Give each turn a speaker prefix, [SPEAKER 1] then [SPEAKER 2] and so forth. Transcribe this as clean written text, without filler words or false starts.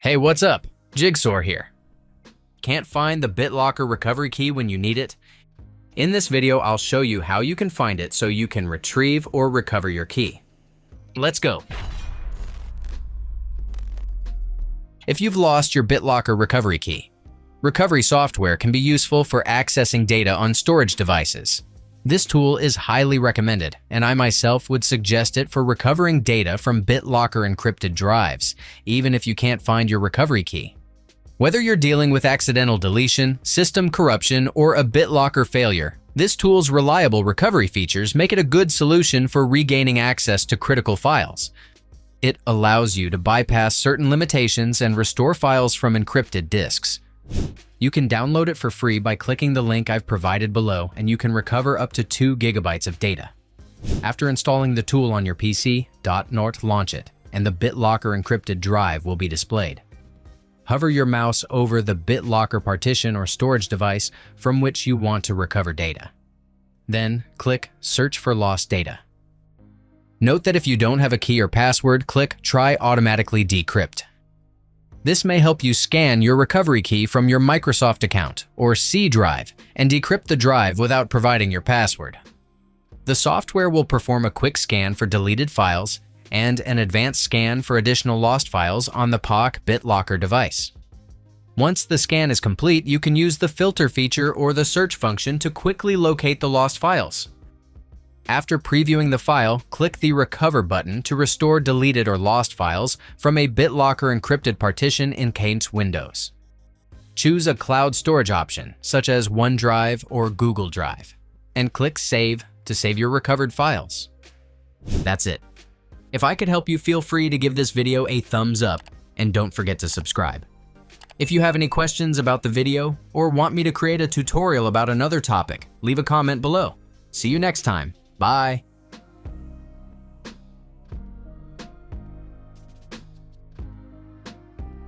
[SPEAKER 1] Hey, what's up? Jigxor here. Can't find the BitLocker recovery key when you need it? In this video, I'll show you how you can find it so you can retrieve or recover your key. Let's go. If you've lost your BitLocker recovery key, recovery software can be useful for accessing data on storage devices. This tool is highly recommended, and I myself would suggest it for recovering data from BitLocker encrypted drives, even if you can't find your recovery key. Whether you're dealing with accidental deletion, system corruption, or a BitLocker failure, this tool's reliable recovery features make it a good solution for regaining access to critical files. It allows you to bypass certain limitations and restore files from encrypted disks. You can download it for free by clicking the link I've provided below, and you can recover up to 2 gigabytes of data. After installing the tool on your PC, launch it, and the BitLocker encrypted drive will be displayed. Hover your mouse over the BitLocker partition or storage device from which you want to recover data. Then, click Search for Lost Data. Note that if you don't have a key or password, click Try Automatically Decrypt. This may help you scan your recovery key from your Microsoft account or C drive and decrypt the drive without providing your password. The software will perform a quick scan for deleted files and an advanced scan for additional lost files on the POC BitLocker device. Once the scan is complete, you can use the filter feature or the search function to quickly locate the lost files. After previewing the file, click the Recover button to restore deleted or lost files from a BitLocker encrypted partition in case Windows. Choose a cloud storage option, such as OneDrive or Google Drive, and click Save to save your recovered files. That's it. If I could help you, feel free to give this video a thumbs up, and don't forget to subscribe. If you have any questions about the video or want me to create a tutorial about another topic, leave a comment below. See you next time. Bye.